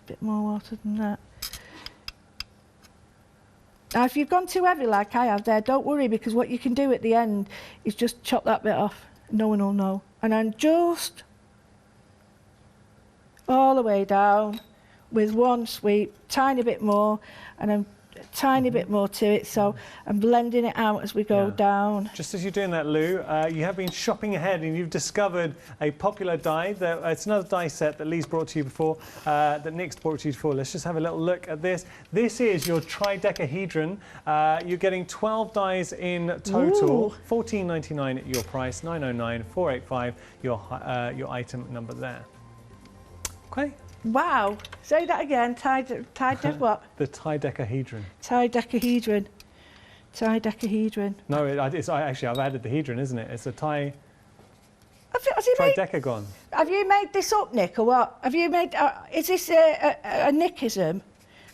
bit more water than that. Now, if you've gone too heavy like I have there, don't worry, because what you can do at the end is just chop that bit off. No one will know. And I'm just all the way down with one sweep, tiny bit more, and I'm a tiny bit more to it, so I'm blending it out as we go down. Just as you're doing that, Lou, you have been shopping ahead and you've discovered a popular die. It's another die set that Lee's brought to you before, that Nick's brought to you before. Let's just have a little look at this. This is your Tridecahedron. You're getting 12 dies in total. $14.99 at your price, $9.09, $4.85 your item number there. Okay. Wow. Say that again. What? The Tridecahedron. Tridecahedron. Tridecahedron. No, actually, I've added the hedron, isn't it? It's a Has he made, Tridecahedron. have you made this up, Nick, or what? Have you made... is this a Nickism?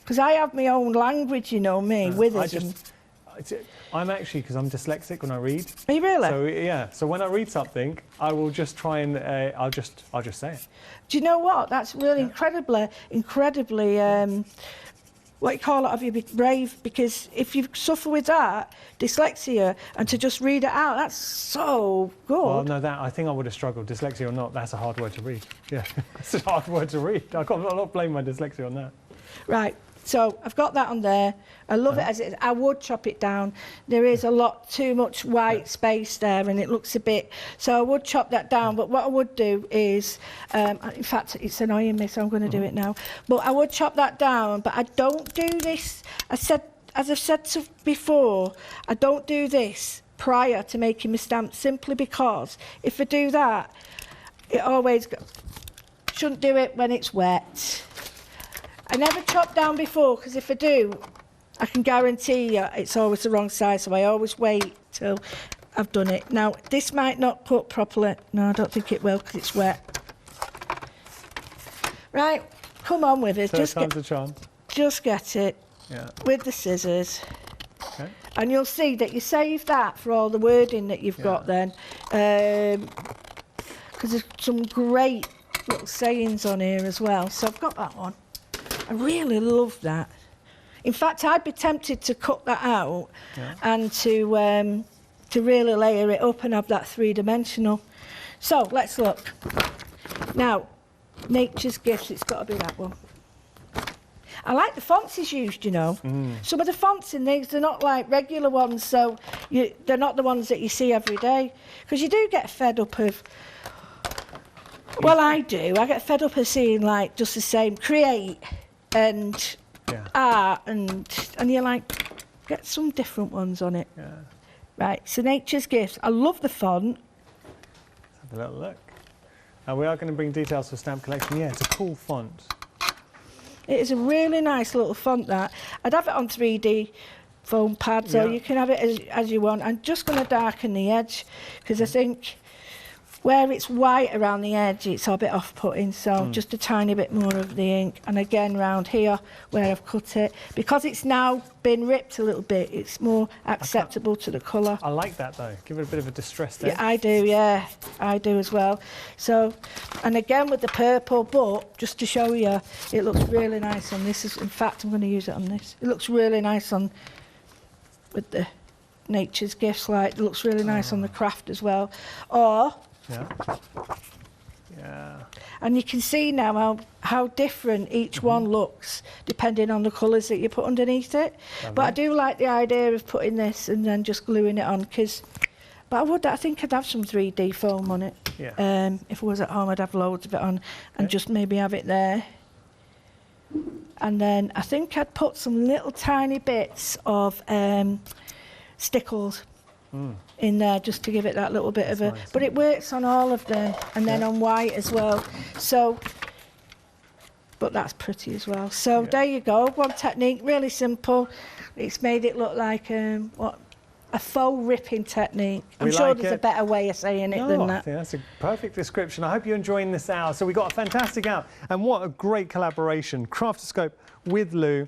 Because I have my own language, you know me, Withersm. I'm actually, because I'm dyslexic when I read. Are you really? So yeah, so when I read something, I will just try and I'll just say it. Do you know what? That's really incredibly, what you call it, of you be brave, because if you suffer with that, dyslexia, and to just read it out, that's so good. Well, no, I think I would have struggled, dyslexia or not, that's a hard word to read. Yeah, it's a hard word to read. I'm not blaming my dyslexia on that. Right. So I've got that on there. I love it as it is. I would chop it down. There is a lot too much white space there and it looks a bit... So I would chop that down. But what I would do is... in fact, it's annoying me, so I'm going to do it now. But I would chop that down, but I don't do this... as I've said before, I don't do this prior to making my stamp, simply because if I do that, it always... Shouldn't do it when it's wet. I never chop down before, because if I do, I can guarantee you it's always the wrong size, so I always wait till I've done it. Now, this might not cut properly. No, I don't think it will, because it's wet. Right, come on with it. Third time's a charm. Just get it with the scissors. Okay. And you'll see that you save that for all the wording that you've got then. Because there's some great little sayings on here as well. So I've got that one. I really love that. In fact, I'd be tempted to cut that out and to really layer it up and have that three-dimensional. So let's look. Now, Nature's Gifts, it's got to be that one. I like the fonts he's used, you know. Some of the fonts in these, they're not like regular ones, so they're not the ones that you see every day. Because you do get fed up of... Well, I do. I get fed up of seeing, like, just the same create and art, and you're like, get some different ones on it. Yeah. Right, so Nature's Gifts. I love the font. Let's have a little look. We are going to bring details for stamp collection. Yeah, it's a cool font. It is a really nice little font, that. I'd have it on 3D foam pads, or you can have it as you want. I'm just going to darken the edge, because I think where it's white around the edge, it's a bit off-putting, so just a tiny bit more of the ink. And again, round here, where I've cut it, because it's now been ripped a little bit, it's more acceptable to the colour. I like that, though. Give it a bit of a distressed edge. Yeah, I do as well. So, and again with the purple, but just to show you, it looks really nice on this. In fact, I'm going to use it on this. It looks really nice on with the Nature's Gifts, like, it looks really nice on the craft as well. Or... Yeah. And you can see now how different each one looks depending on the colours that you put underneath it. Lovely. But I do like the idea of putting this and then just gluing it on, but I think I'd have some 3D foam on it. Yeah. If I was at home, I'd have loads of it on and just maybe have it there. And then I think I'd put some little tiny bits of stickles in there, just to give it that little bit of a... Nice. But it works on all of them, and then on white as well. So, but that's pretty as well. So there you go, one technique, really simple. It's made it look like a faux ripping technique. I'm sure there's a better way of saying it than that. I think that's a perfect description. I hope you're enjoying this hour. So we got a fantastic hour, and what a great collaboration. Craftoscope with Lou.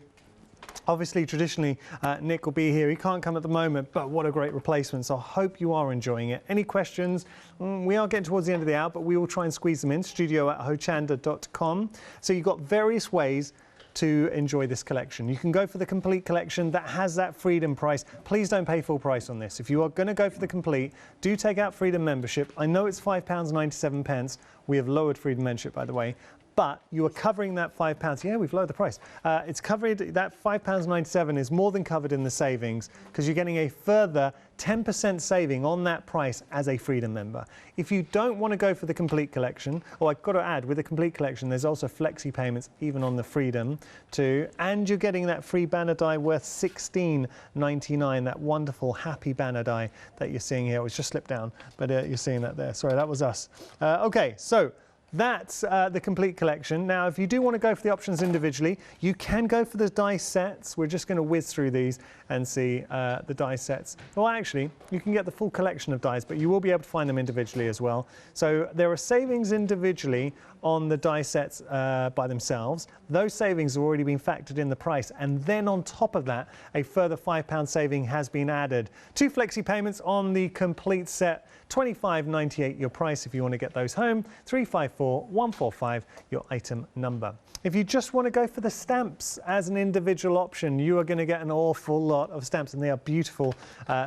Obviously, traditionally, Nick will be here. He can't come at the moment, but what a great replacement. So I hope you are enjoying it. Any questions? We are getting towards the end of the hour, but we will try and squeeze them in. studio@hochanda.com. So you've got various ways to enjoy this collection. You can go for the complete collection that has that freedom price. Please don't pay full price on this. If you are going to go for the complete, do take out freedom membership. I know it's £5.97. We have lowered freedom membership, by the way. But you are covering that £5. Yeah, we've lowered the price. It's covered, that £5.97 is more than covered in the savings, because you're getting a further 10% saving on that price as a Freedom member. If you don't want to go for the complete collection, I've got to add, with the complete collection, there's also flexi payments even on the Freedom too, and you're getting that free banner die worth $16.99, that wonderful happy banner die that you're seeing here. It was just slipped down, but you're seeing that there. Sorry, that was us. Okay, so that's the complete collection. Now, if you do want to go for the options individually, you can go for the die sets. We're just going to whiz through these and see the die sets. Well, actually, you can get the full collection of dies, but you will be able to find them individually as well. So there are savings individually on the die sets by themselves. Those savings have already been factored in the price, and then on top of that, a further £5 saving has been added. 2 flexi payments on the complete set, £25.98 your price if you want to get those home, 354145 your item number. If you just want to go for the stamps as an individual option, you are going to get an awful lot of stamps, and they are beautiful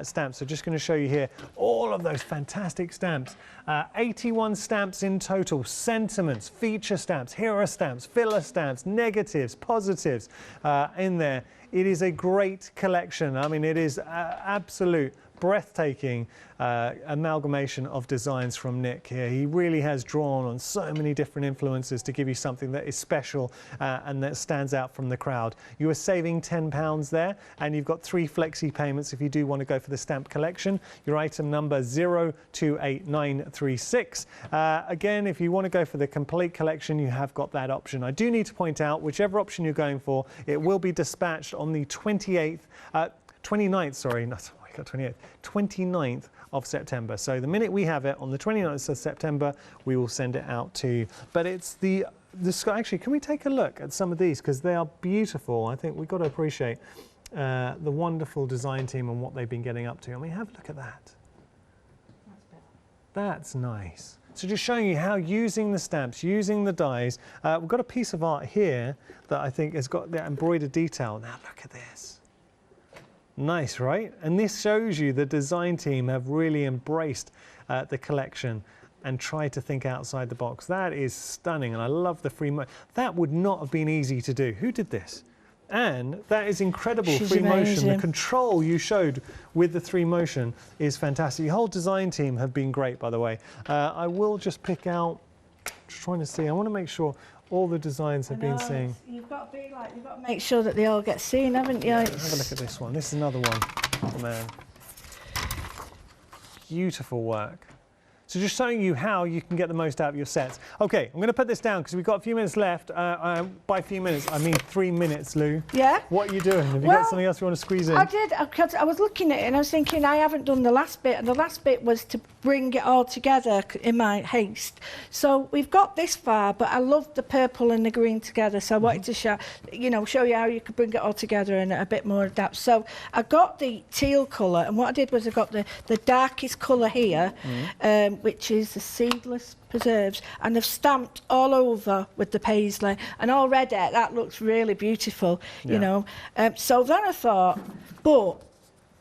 stamps. So just going to show you here all of those fantastic stamps. 81 stamps in total, sentiments, feature stamps, hero stamps, filler stamps, negatives, positives in there. It is a great collection. I mean, it is absolute breathtaking amalgamation of designs from Nick here. He really has drawn on so many different influences to give you something that is special and that stands out from the crowd. You are saving £10 there, and you've got 3 flexi payments if you do want to go for the stamp collection. Your item number 028936. Again, if you want to go for the complete collection, you have got that option. I do need to point out, whichever option you're going for, it will be dispatched on the 29th, sorry, not 29th of September. So the minute we have it on the 29th of September, we will send it out to you. But it's the actually, can we take a look at some of these, because they are beautiful. I think we've got to appreciate the wonderful design team and what they've been getting up to. I mean, have a look at that. That's nice. So just showing you how using the stamps, using the dies, we've got a piece of art here that I think has got the embroidered detail. Now look at this. Nice, right? And this shows you the design team have really embraced the collection and tried to think outside the box. That is stunning, and I love the free motion. That would not have been easy to do. Who did this? And that is incredible. She's free amazing. motion. The control you showed with the 3 motion is fantastic. The whole design team have been great, by the way. I will just pick out, just trying to see, I want to make sure all the designs have been seen. You've got to be like, you've got to make sure that they all get seen, haven't you? Yeah, have a look at this one. This is another one. Oh, man. Beautiful work. So just showing you how you can get the most out of your sets. Okay, I'm going to put this down because we've got a few minutes left. By a few minutes, I mean 3 minutes, Lou. Yeah? What are you doing? Have you got something else you want to squeeze in? I did, because I was looking at it and I was thinking I haven't done the last bit, and the last bit was to bring it all together in my haste. So we've got this far, but I love the purple and the green together, so I wanted to show you how you could bring it all together and a bit more depth. So I got the teal colour, and what I did was I got the darkest colour here, which is the seedless preserves, and I've stamped all over with the paisley, and already that looks really beautiful, you know. So then I thought, but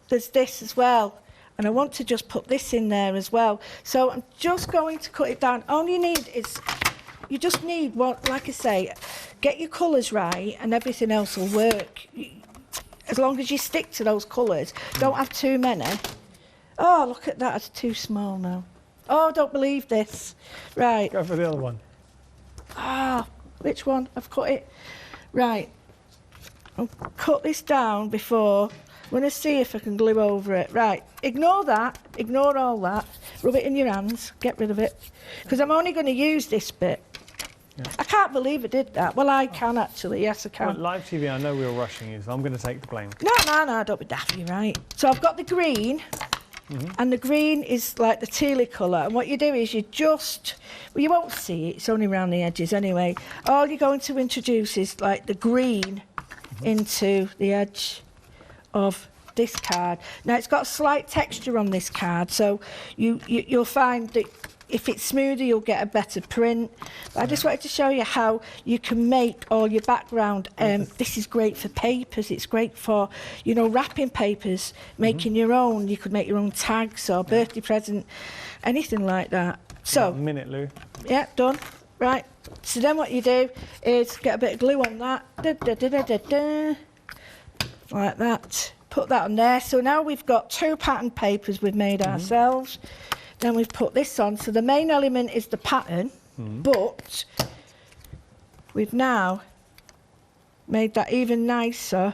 there's this as well, and I want to just put this in there as well. So I'm just going to cut it down. All you need is, you just need what, like I say, get your colours right and everything else will work. As long as you stick to those colours, don't have too many. Oh, look at that, it's too small now. Oh, I don't believe this. Right. Go for the other one. Ah, which one? I've cut it. Right. I'll cut this down before. I'm going to see if I can glue over it. Right. Ignore that. Ignore all that. Rub it in your hands. Get rid of it. Because I'm only going to use this bit. Yeah. I can't believe I did that. Well, I can actually. Yes, I can. Well, live TV, I know we were rushing you, so I'm going to take the blame. No, don't be daffy, right? So I've got the green. And the green is like the tealy colour, and what you do is you just, well, you won't see it, it's only around the edges anyway. All you're going to introduce is like the green into the edge of this card. Now it's got a slight texture on this card, so you'll find that if it's smoother you'll get a better print. But I just wanted to show you how you can make all your background. This is great for papers, it's great for, you know, wrapping papers, making your own. You could make your own tags or birthday present, anything like that. So, a minute, Lou. Yeah, done. Right. So then what you do is get a bit of glue on that. Like that. Put that on there. So now we've got 2 pattern papers we've made ourselves. Then we've put this on. So the main element is the pattern, but we've now made that even nicer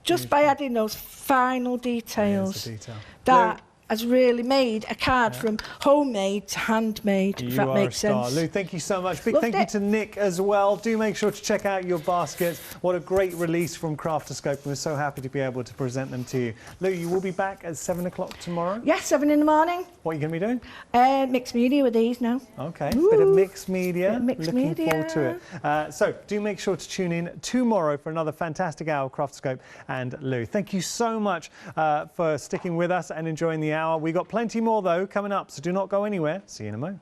just by adding those final details. Detail. That has really made a card from homemade to handmade, if that makes sense. Lou, thank you so much. Big Loved thank you it. to Nick as well. Do make sure to check out your baskets. What a great release from Craft2Scope. We're so happy to be able to present them to you. Lou, you will be back at 7 o'clock tomorrow? Yes, 7 in the morning. What are you going to be doing? Mixed media with these now. Okay, bit of mixed media. Bit of mixed Looking media. forward to it. So do make sure to tune in tomorrow for another fantastic hour of Craft2Scope and Lou. Thank you so much for sticking with us and enjoying the hour. We've got plenty more though coming up, so do not go anywhere. See you in a moment.